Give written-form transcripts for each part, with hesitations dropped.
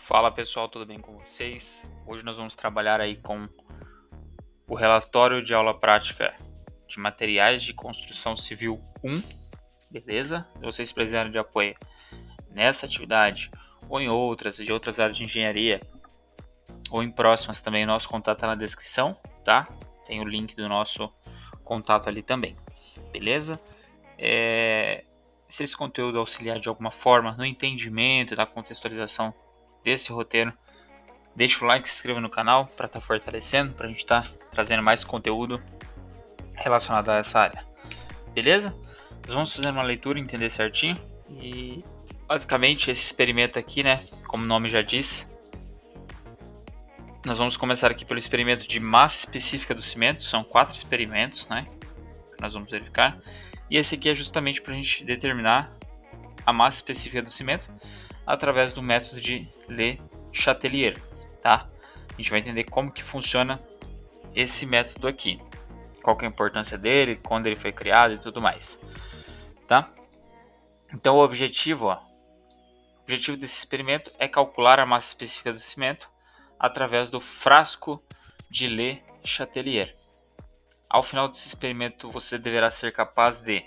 Fala pessoal, tudo bem com vocês? Hoje nós vamos trabalhar aí com o relatório de aula prática de materiais de construção civil 1, beleza? Se vocês precisarem de apoio nessa atividade ou em outras, de outras áreas de engenharia ou em próximas também, nosso contato está na descrição, tá? Tem o link do nosso contato ali também, beleza? Se esse conteúdo auxiliar de alguma forma no entendimento, na contextualização desse roteiro, deixa o like, se inscreva no canal para estar fortalecendo, para a gente estar trazendo mais conteúdo relacionado a essa área. Beleza? Nós vamos fazer uma leitura, entender certinho. E basicamente esse experimento aqui, né, como o nome já diz, nós vamos começar aqui pelo experimento de massa específica do cimento. São 4 experimentos, né, que nós vamos verificar. E esse aqui é justamente para a gente determinar a massa específica do cimento através do método de Le Chatelier, tá? A gente vai entender como que funciona esse método aqui, qual que é a importância dele, quando ele foi criado e tudo mais, tá? Então o objetivo desse experimento é calcular a massa específica do cimento através do frasco de Le Chatelier. Ao final desse experimento, você deverá ser capaz de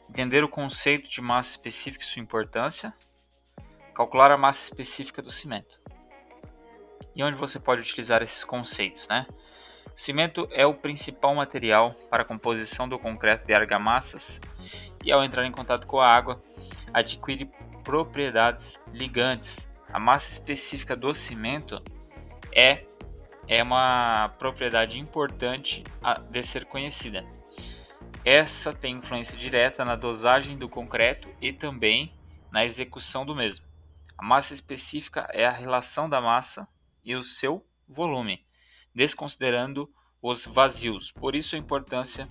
entender o conceito de massa específica e sua importância, calcular a massa específica do cimento. E onde você pode utilizar esses conceitos, né? O cimento é o principal material para a composição do concreto de argamassas e, ao entrar em contato com a água, adquire propriedades ligantes. A massa específica do cimento é uma propriedade importante de ser conhecida. Essa tem influência direta na dosagem do concreto e também na execução do mesmo. A massa específica é a relação da massa e o seu volume, desconsiderando os vazios. Por isso a importância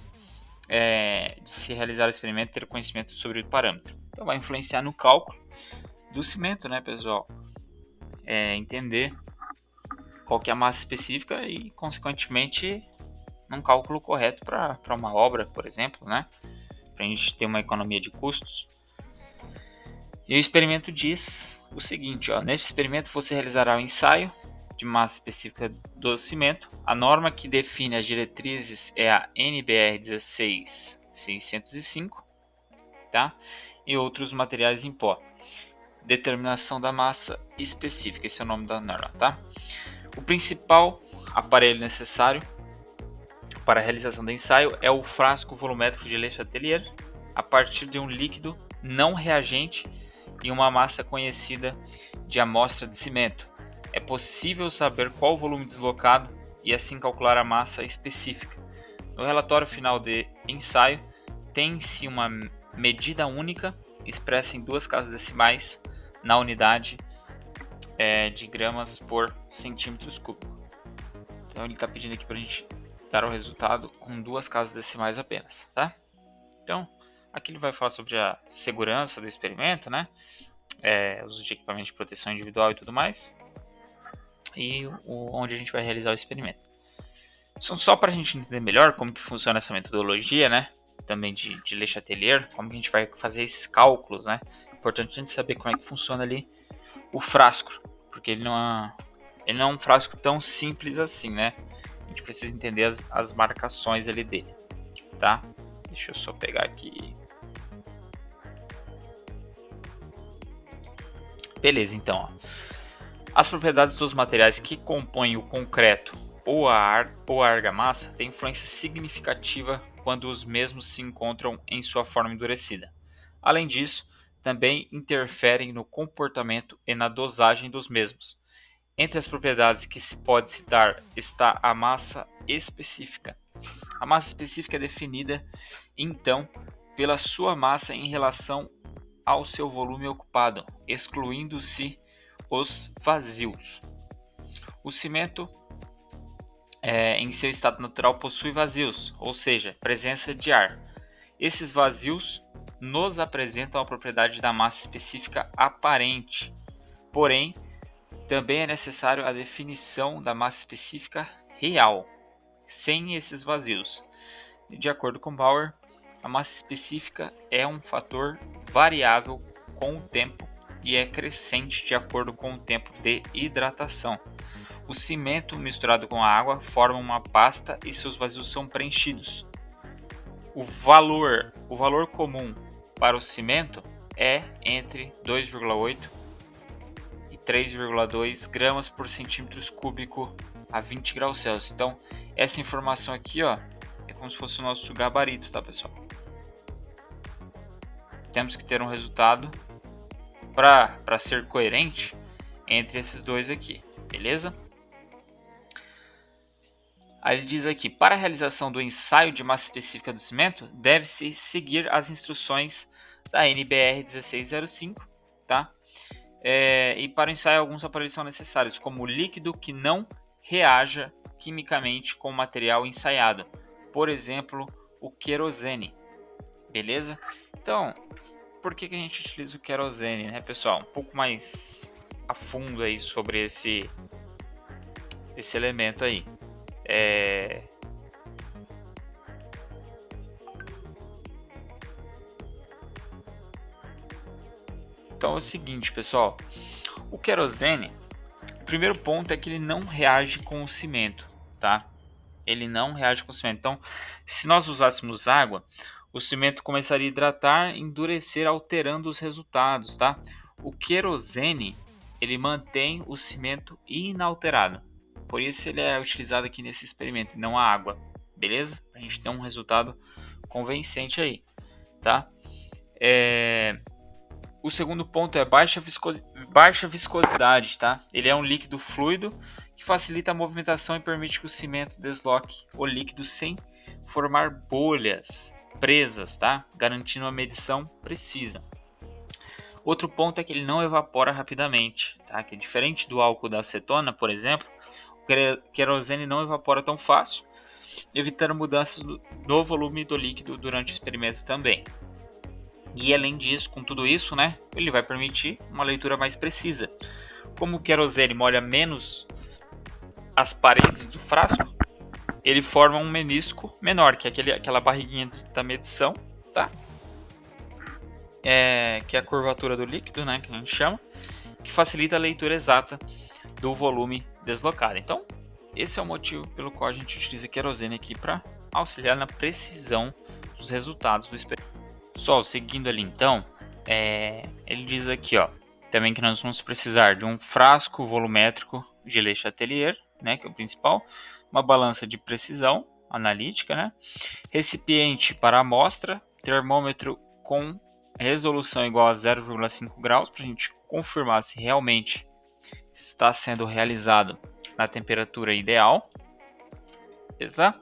de se realizar o experimento ter conhecimento sobre o parâmetro. Então vai influenciar no cálculo do cimento, né, pessoal? Entender qual que é a massa específica e, consequentemente, um cálculo correto para uma obra, por exemplo, né? Para a gente ter uma economia de custos. E o experimento diz o seguinte, ó, neste experimento você realizará o ensaio de massa específica do cimento. A norma que define as diretrizes é a NBR 16605, tá? E outros materiais em pó. Determinação da massa específica, esse é o nome da norma, tá? O principal aparelho necessário para a realização do ensaio é o frasco volumétrico de Le Chatelier, a partir de um líquido não reagente e uma massa conhecida de amostra de cimento. É possível saber qual o volume deslocado e assim calcular a massa específica. No relatório final de ensaio, tem-se uma medida única expressa em 2 casas decimais na unidade de gramas por centímetros cúbicos. Então ele está pedindo aqui para a gente dar o resultado com 2 casas decimais apenas, tá? Então aqui ele vai falar sobre a segurança do experimento, né? Uso de equipamento de proteção individual e tudo mais, e onde a gente vai realizar o experimento. Só para a gente entender melhor como que funciona essa metodologia, né? Também de Le Chatelier, como que a gente vai fazer esses cálculos, né? É importante a gente saber como é que funciona ali o frasco, porque ele não é um frasco tão simples assim, né? A gente precisa entender as marcações ali dele, tá? Deixa eu só pegar aqui. Beleza, então, ó. As propriedades dos materiais que compõem o concreto ou a argamassa têm influência significativa quando os mesmos se encontram em sua forma endurecida. Além disso, também interferem no comportamento e na dosagem dos mesmos. Entre as propriedades que se pode citar está a massa específica. A massa específica é definida, então, pela sua massa em relação ao seu volume ocupado, excluindo-se os vazios. O cimento, em seu estado natural, possui vazios, ou seja, presença de ar. Esses vazios nos apresentam a propriedade da massa específica aparente. Porém, também é necessário a definição da massa específica real, sem esses vazios. De acordo com Bauer, a massa específica é um fator variável com o tempo e é crescente de acordo com o tempo de hidratação. O cimento misturado com a água forma uma pasta e seus vazios são preenchidos. O valor comum para o cimento é entre 2,8 e 3,2 gramas por centímetro cúbico a 20 graus Celsius. Então, essa informação aqui, ó, é como se fosse o nosso gabarito, tá, pessoal? Temos que ter um resultado para ser coerente entre esses dois aqui, beleza? Aí ele diz aqui, para a realização do ensaio de massa específica do cimento, deve-se seguir as instruções da NBR 1605, tá? E para o ensaio alguns aparelhos são necessários, como o líquido que não reaja quimicamente com o material ensaiado, por exemplo, o querosene, beleza? Então, por que a gente utiliza o querosene, né, pessoal? Um pouco mais a fundo aí sobre esse elemento aí. Então é o seguinte, pessoal. O querosene, o primeiro ponto é que ele não reage com o cimento, tá? Ele não reage com o cimento. Então, se nós usássemos água, o cimento começaria a hidratar, endurecer, alterando os resultados, tá? O querosene, ele mantém o cimento inalterado. Por isso ele é utilizado aqui nesse experimento, não a água, beleza? Pra gente ter um resultado convincente aí, tá? O segundo ponto é baixa viscosidade, tá? Ele é um líquido fluido que facilita a movimentação e permite que o cimento desloque o líquido sem formar bolhas presas, tá? Garantindo uma medição precisa. Outro ponto é que ele não evapora rapidamente, tá? Que é diferente do álcool da acetona, por exemplo, o querosene não evapora tão fácil, evitando mudanças no volume do líquido durante o experimento também. E além disso, com tudo isso, né, ele vai permitir uma leitura mais precisa. Como o querosene molha menos as paredes do frasco, ele forma um menisco menor, que é aquela barriguinha da medição, tá? Que é a curvatura do líquido, né, que a gente chama, que facilita a leitura exata do volume deslocado. Então, esse é o motivo pelo qual a gente utiliza querosene aqui para auxiliar na precisão dos resultados do experimento. Pessoal, seguindo ali então, ele diz aqui, ó, também que nós vamos precisar de um frasco volumétrico de Le Chatelier, né, que é o principal, uma balança de precisão analítica, né, recipiente para amostra, termômetro com resolução igual a 0,5 graus, para a gente confirmar se realmente está sendo realizado na temperatura ideal, beleza?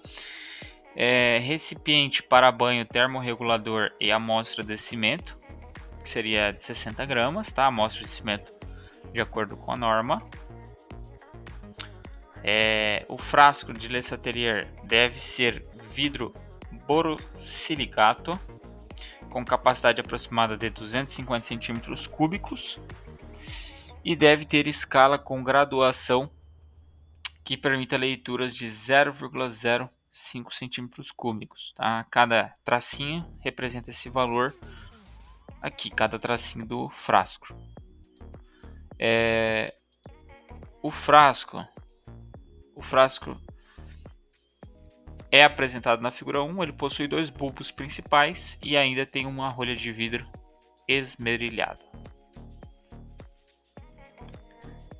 Recipiente para banho termorregulador e amostra de cimento, que seria de 60 gramas, tá? Amostra de cimento de acordo com a norma. O frasco de Le Chatelier deve ser vidro borosilicato, com capacidade aproximada de 250 centímetros cúbicos, e deve ter escala com graduação que permita leituras de 0,05 centímetros cúbicos, tá? Cada tracinho representa esse valor aqui, cada tracinho do frasco. O frasco é apresentado na figura 1, ele possui dois bulbos principais e ainda tem uma rolha de vidro esmerilhado.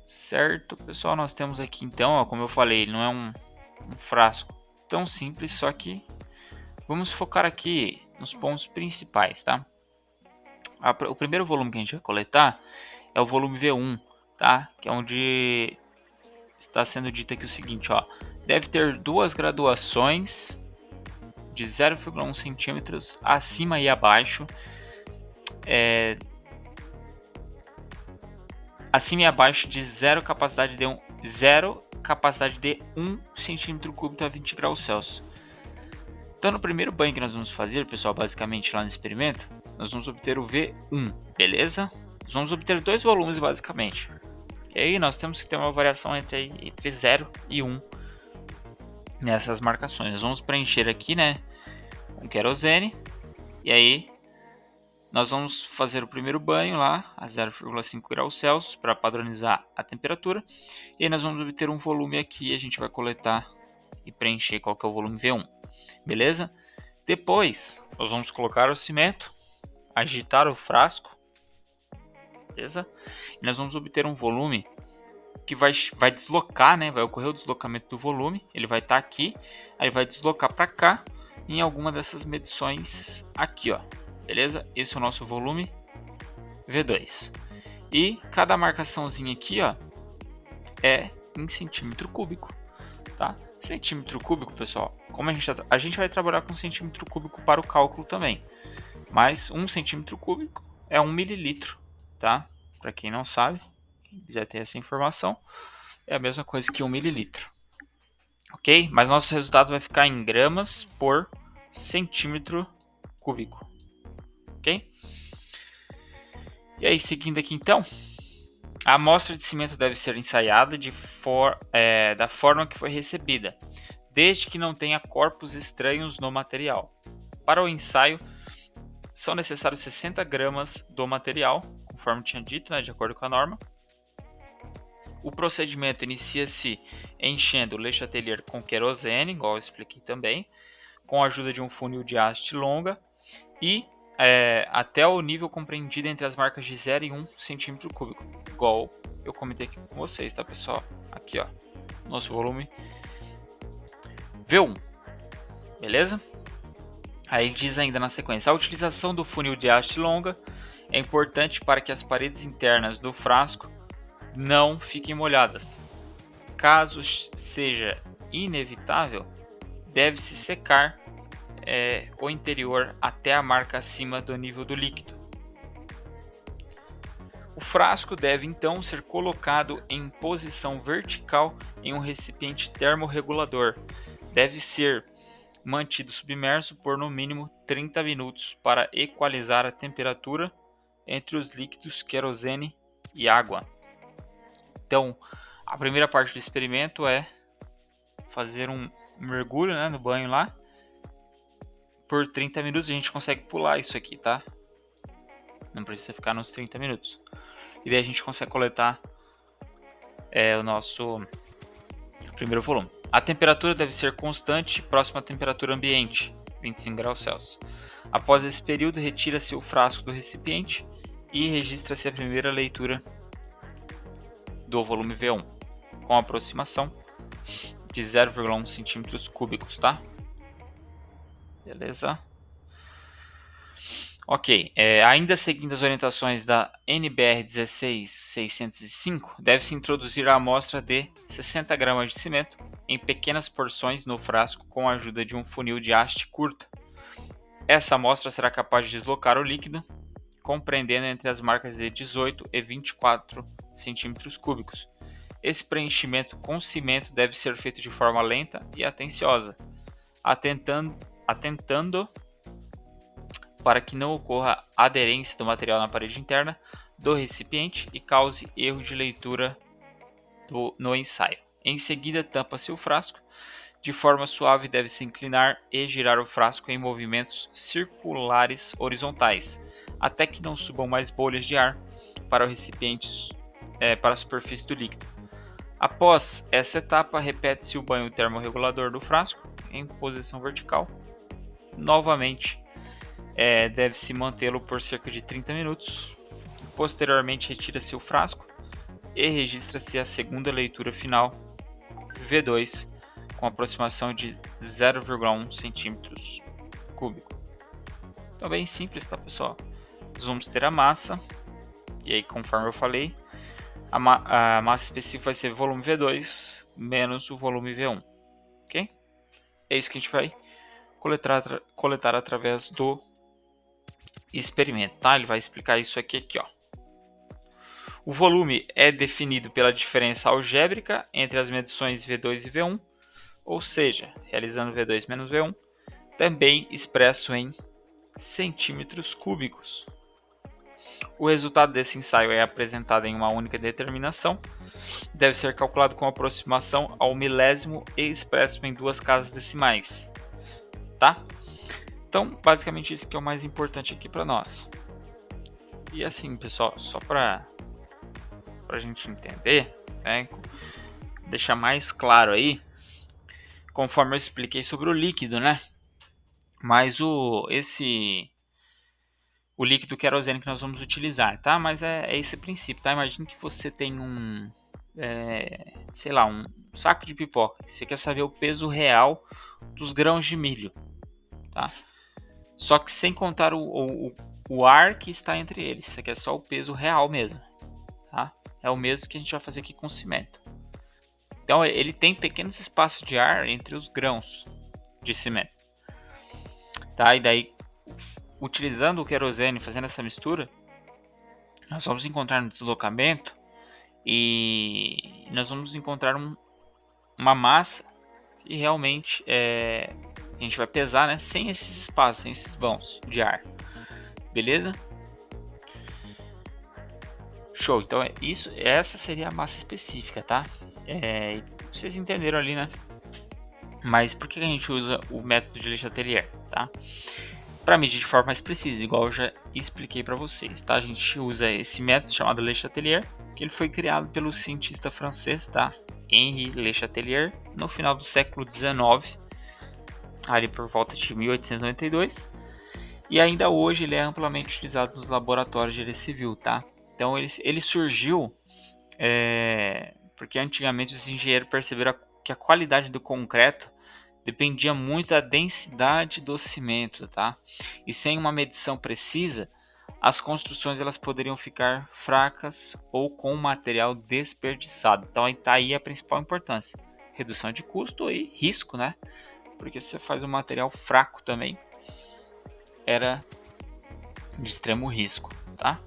Certo, pessoal, nós temos aqui então, ó, como eu falei, ele não é um frasco tão simples, só que vamos focar aqui nos pontos principais, tá? O primeiro volume que a gente vai coletar é o volume V1, tá? Que é onde está sendo dito aqui o seguinte, ó, deve ter duas graduações de 0,1 centímetros acima e abaixo, acima e abaixo de zero capacidade de 1 centímetro cúbico a 20 graus Celsius. Então, no primeiro banho que nós vamos fazer, pessoal, basicamente lá no experimento, nós vamos obter o V1, beleza? Nós vamos obter dois volumes, basicamente. E aí, nós temos que ter uma variação entre 0 e 1 nessas marcações. Nós vamos preencher aqui, né, com querosene, e aí Nós vamos fazer o primeiro banho lá a 0,5 graus Celsius para padronizar a temperatura. E aí nós vamos obter um volume aqui, a gente vai coletar e preencher qual que é o volume V1, beleza? Depois nós vamos colocar o cimento, agitar o frasco, beleza? E nós vamos obter um volume que vai deslocar, né? Vai ocorrer o deslocamento do volume, ele vai estar aqui, aí vai deslocar para cá em alguma dessas medições aqui, ó, beleza? Esse é o nosso volume V2. E cada marcaçãozinha aqui, ó, é em centímetro cúbico, tá? Centímetro cúbico, pessoal, como a gente vai trabalhar com centímetro cúbico para o cálculo também, mas 1 centímetro cúbico é 1 mililitro, tá? Para quem não sabe, quem quiser ter essa informação, é a mesma coisa que 1 mililitro, ok? Mas nosso resultado vai ficar em gramas por centímetro cúbico, ok? E aí, seguindo aqui então, a amostra de cimento deve ser ensaiada da forma que foi recebida, desde que não tenha corpos estranhos no material. Para o ensaio, são necessários 60 gramas do material, conforme tinha dito, né, de acordo com a norma. O procedimento inicia-se enchendo o Le Chatelier com querosene, igual eu expliquei também, com a ajuda de um funil de haste longa e até o nível compreendido entre as marcas de 0 e 1 centímetro cúbico, igual eu comentei aqui com vocês, tá, pessoal? Aqui, ó, nosso volume V1, beleza? Aí diz ainda na sequência: a utilização do funil de haste longa é importante para que as paredes internas do frasco não fiquem molhadas. Caso seja inevitável, deve-se secar o interior até a marca acima do nível do líquido. O frasco deve então ser colocado em posição vertical em um recipiente termorregulador. Deve ser mantido submerso por no mínimo 30 minutos para equalizar a temperatura entre os líquidos querosene e água. Então, a primeira parte do experimento é fazer um mergulho, né, no banho lá. Por 30 minutos a gente consegue pular isso aqui, tá? Não precisa ficar nos 30 minutos. E daí a gente consegue coletar o nosso primeiro volume. A temperatura deve ser constante, próxima à temperatura ambiente, 25 graus Celsius. Após esse período, retira-se o frasco do recipiente e registra-se a primeira leitura do volume V1, com aproximação de 0,1 centímetros cúbicos, tá? Beleza? Ok, ainda seguindo as orientações da NBR 16605, deve-se introduzir a amostra de 60 gramas de cimento em pequenas porções no frasco com a ajuda de um funil de haste curta. Essa amostra será capaz de deslocar o líquido, compreendendo entre as marcas de 18 e 24 centímetros cúbicos. Esse preenchimento com cimento deve ser feito de forma lenta e atenciosa, atentando para que não ocorra aderência do material na parede interna do recipiente e cause erro de leitura no ensaio. Em seguida, tampa-se o frasco. De forma suave, deve-se inclinar e girar o frasco em movimentos circulares horizontais, até que não subam mais bolhas de ar para o recipiente, para a superfície do líquido. Após essa etapa, repete-se o banho termorregulador do frasco em posição vertical. Novamente, deve-se mantê-lo por cerca de 30 minutos. Posteriormente, retira-se o frasco e registra-se a segunda leitura final, V2, com aproximação de 0,1 centímetros cúbico. Então, bem simples, tá, pessoal? Nós vamos ter a massa, e aí, conforme eu falei, a massa específica vai ser volume V2 menos o volume V1, ok? É isso que a gente vai coletar através do experimento, tá? Ele vai explicar isso aqui, ó. O volume é definido pela diferença algébrica entre as medições V2 e V1, ou seja, realizando V2 menos V1, também expresso em centímetros cúbicos. O resultado desse ensaio é apresentado em uma única determinação, deve ser calculado com aproximação ao milésimo e expresso em 2 casas decimais, tá? Então, basicamente isso que é o mais importante aqui para nós. E assim, pessoal, só para a gente entender, né, deixar mais claro aí, conforme eu expliquei sobre o líquido, né? Mas o líquido querosene que nós vamos utilizar, tá? Mas é esse princípio, tá? Imagine que você tem sei lá, um saco de pipoca. Você quer saber o peso real dos grãos de milho, tá? Só que sem contar o ar que está entre eles. Isso aqui é só o peso real mesmo, tá? É o mesmo que a gente vai fazer aqui com o cimento. Então ele tem pequenos espaços de ar entre os grãos de cimento, tá? E daí, utilizando o querosene, fazendo essa mistura, nós vamos encontrar no deslocamento e nós vamos encontrar uma massa que realmente a gente vai pesar, né? Sem esses espaços, sem esses vãos de ar, beleza? Show. Então essa seria a massa específica, tá? Vocês entenderam ali, né? Mas por que a gente usa o método de Le Chatelier, tá? Para medir de forma mais precisa, igual eu já expliquei para vocês, tá? A gente usa esse método chamado Le Chatelier, que ele foi criado pelo cientista francês, tá? Henri Le Chatelier, no final do século XIX, ali por volta de 1892, e ainda hoje ele é amplamente utilizado nos laboratórios de engenharia civil, tá? Então ele surgiu porque antigamente os engenheiros perceberam que a qualidade do concreto dependia muito da densidade do cimento, tá? E sem uma medição precisa, as construções elas poderiam ficar fracas ou com material desperdiçado. Então aí está aí a principal importância: redução de custo e risco, né? Porque se você faz um material fraco também, era de extremo risco, tá?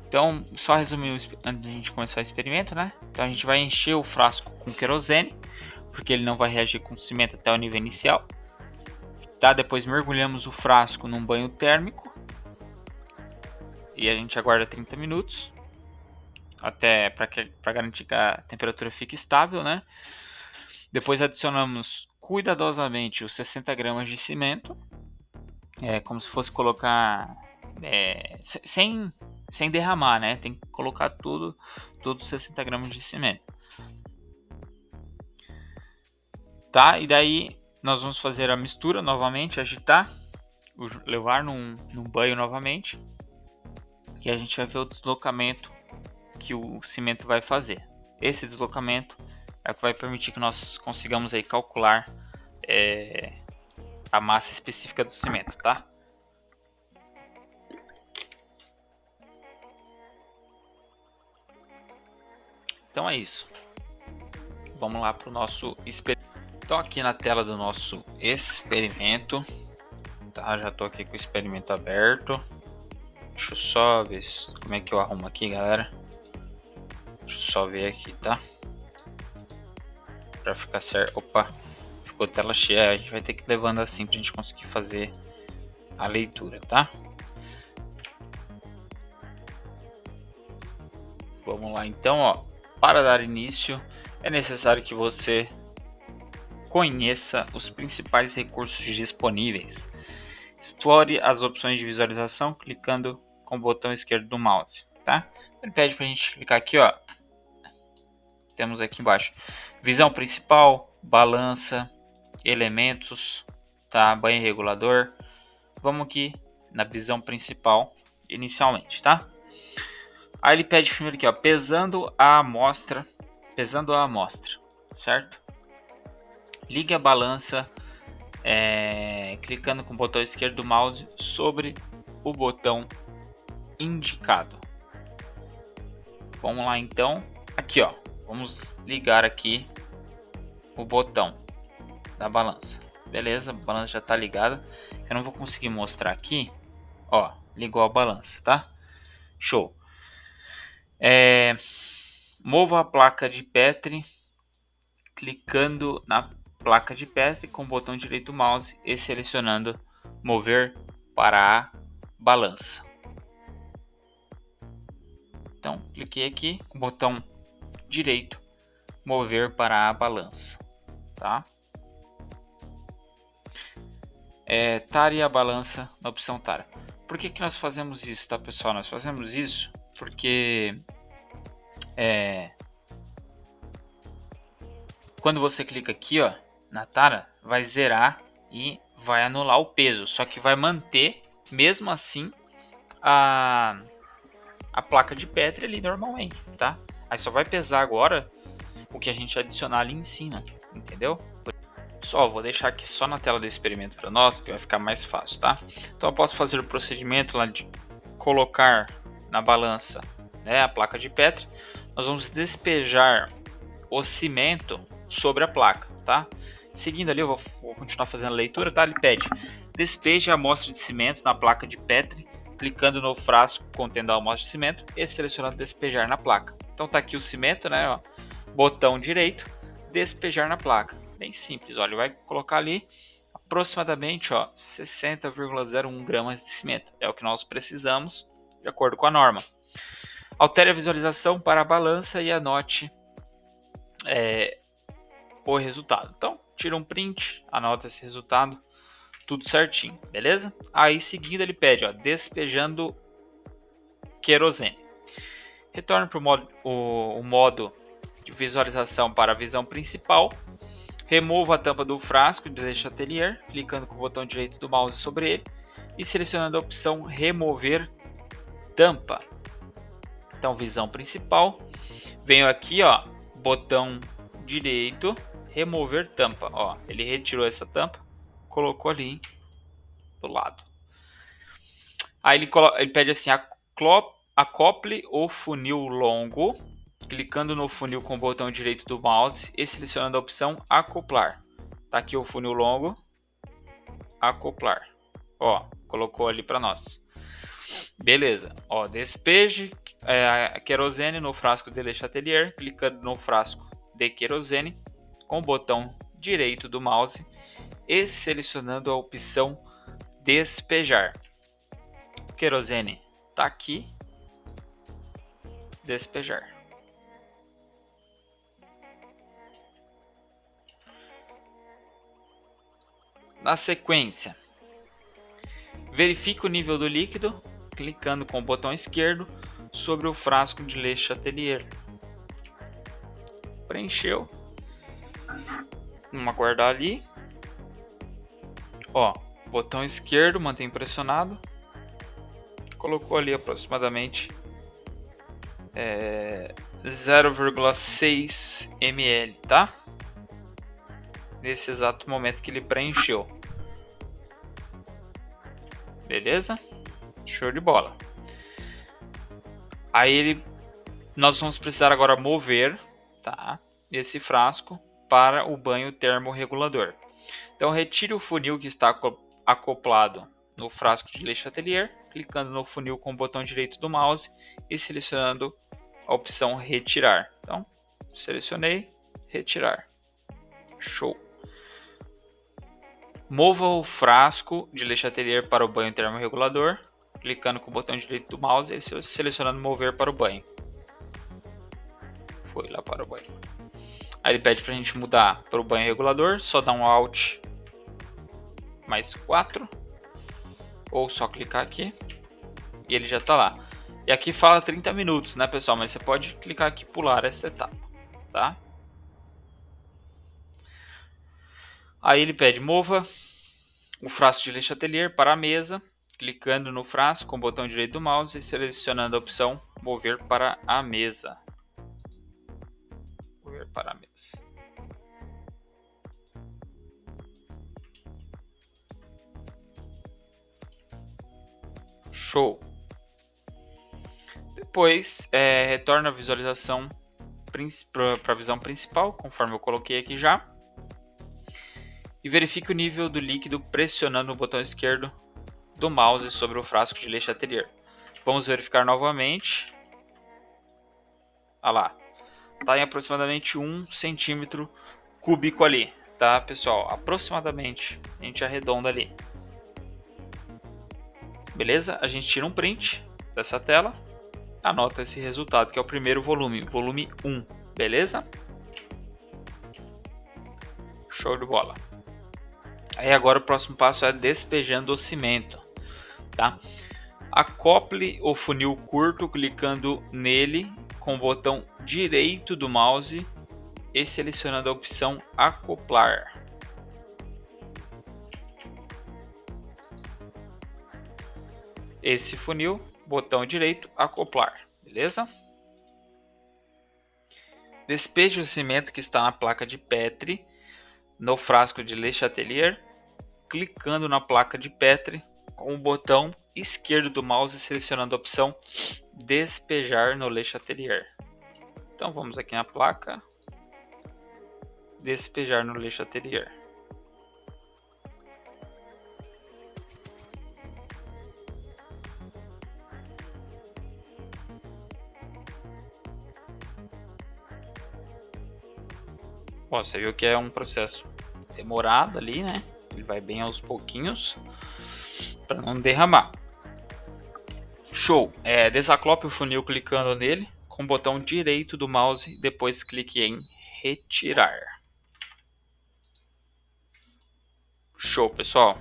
Então, só resumir antes de a gente começar o experimento, né? Então a gente vai encher o frasco com querosene, porque ele não vai reagir com cimento até o nível inicial. Tá? Depois mergulhamos o frasco num banho térmico e a gente aguarda 30 minutos até para garantir que a temperatura fique estável, né? Depois adicionamos cuidadosamente os 60 gramas de cimento, como se fosse colocar sem derramar, né? Tem que colocar todos os 60 gramas de cimento, tá? E daí nós vamos fazer a mistura novamente, agitar, levar num banho novamente, e a gente vai ver o deslocamento que o cimento vai fazer. Esse deslocamento é o que vai permitir que nós consigamos aí calcular a massa específica do cimento, tá? Então é isso. Vamos lá para o nosso experimento. Então aqui na tela do nosso experimento, tá? Já estou aqui com o experimento aberto. Deixa eu só ver como é que eu arrumo aqui, galera. Deixa eu só ver aqui, tá? Para ficar certo. Opa, ficou tela cheia. A gente vai ter que ir levando assim para a gente conseguir fazer a leitura, tá? Vamos lá então, ó. Para dar início, é necessário que você conheça os principais recursos disponíveis. Explore as opções de visualização clicando com o botão esquerdo do mouse, tá? Ele pede para a gente clicar aqui, ó. Temos aqui embaixo visão principal, balança, elementos, tá? Banho regulador. Vamos aqui na visão principal inicialmente, tá? Aí ele pede primeiro aqui, ó, pesando a amostra, certo? Ligue a balança clicando com o botão esquerdo do mouse sobre o botão indicado. Vamos lá então, aqui ó, vamos ligar aqui o botão da balança. Beleza, a balança já está ligada. Eu não vou conseguir mostrar aqui, ó, ligou a balança, tá? Show. Mova a placa de Petri clicando na placa de Petri com o botão direito do mouse e selecionando mover para a balança. Então, cliquei aqui com o botão direito mover para a balança, tá? Tare a balança na opção Tara. Por que nós fazemos isso, tá, pessoal? Nós fazemos isso porque quando você clica aqui, ó, na tara, vai zerar e vai anular o peso, só que vai manter, mesmo assim, a placa de Petri ali normalmente, tá? Aí só vai pesar agora o que a gente adicionar ali em cima, entendeu? Só vou deixar aqui só na tela do experimento para nós, que vai ficar mais fácil, tá? Então eu posso fazer o procedimento lá de colocar na balança, né, a placa de Petri. Nós vamos despejar o cimento sobre a placa, tá? Seguindo ali, eu vou continuar fazendo a leitura, tá? Ele pede: despeje a amostra de cimento na placa de Petri, clicando no frasco contendo a amostra de cimento e selecionando despejar na placa. Então tá aqui o cimento, né? Ó, botão direito, despejar na placa. Bem simples, olha, ele vai colocar ali aproximadamente, ó, 60,01 gramas de cimento. É o que nós precisamos, de acordo com a norma. Altere a visualização para a balança e anote o resultado. Então, tira um print, anota esse resultado, tudo certinho, beleza? Aí, seguindo, ele pede, ó, despejando querosene. Retorne para o modo de visualização para a visão principal. Remova a tampa do frasco de Le Chatelier, clicando com o botão direito do mouse sobre ele e selecionando a opção remover tampa. Então, visão principal. Venho aqui, ó, botão direito, remover tampa. Ó, ele retirou essa tampa, colocou ali do lado. Aí ele pede assim: acople o funil longo, clicando no funil com o botão direito do mouse e selecionando a opção acoplar. Tá aqui o funil longo, acoplar. Ó, colocou ali para nós. Beleza. Ó, despeje a querosene no frasco de Le Chatelier, clicando no frasco de querosene com o botão direito do mouse e selecionando a opção despejar. O querosene tá aqui. Despejar. Na sequência, verifique o nível do líquido, clicando com o botão esquerdo sobre o frasco de Le Chatelier. Preencheu. Vamos aguardar ali. Ó, botão esquerdo, mantém pressionado. Colocou ali aproximadamente 0,6 ml, tá? Nesse exato momento que ele preencheu. Beleza? Show de bola. Aí nós vamos precisar agora mover, tá, esse frasco para o banho termorregulador. Então retire o funil que está acoplado no frasco de Le Chatelier, clicando no funil com o botão direito do mouse e selecionando a opção retirar. Então, selecionei, retirar. Show. Mova o frasco de Le Chatelier para o banho termorregulador, clicando com o botão direito do mouse e selecionando mover para o banho. Foi lá para o banho. Aí ele pede para a gente mudar para o banho regulador, só dá um Alt mais 4, ou só clicar aqui e ele já está lá. E aqui fala 30 minutos, né, pessoal? Mas você pode clicar aqui e pular essa etapa, tá? Aí ele pede mova o frasco de Le Chatelier para a mesa, clicando no frasco com o botão direito do mouse e selecionando a opção mover para a mesa. Mover para a mesa. Show. Depois retorna a visualização para a visão principal, conforme eu coloquei aqui já. E verifique o nível do líquido pressionando o botão esquerdo do mouse sobre o frasco de Le Chatelier. Vamos verificar novamente. Olha lá. Está em aproximadamente 1 centímetro cúbico ali, tá, pessoal? Aproximadamente. A gente arredonda ali. Beleza? A gente tira um print dessa tela. Anota esse resultado, que é o primeiro volume, volume 1. Beleza? Show de bola. Aí agora o próximo passo é despejando o cimento, tá? Acople o funil curto clicando nele com o botão direito do mouse e selecionando a opção acoplar. Esse funil, botão direito, acoplar, beleza? Despeje o cimento que está na placa de Petri no frasco de Le Chatelier, clicando na placa de Petri com o botão esquerdo do mouse selecionando a opção despejar no Le Chatelier. Então vamos aqui na placa, despejar no Le Chatelier. Ó, você viu que é um processo demorado ali, né? Ele vai bem aos pouquinhos para não derramar. Show! Desaclope o funil clicando nele com o botão direito do mouse, depois clique em retirar. Show, pessoal!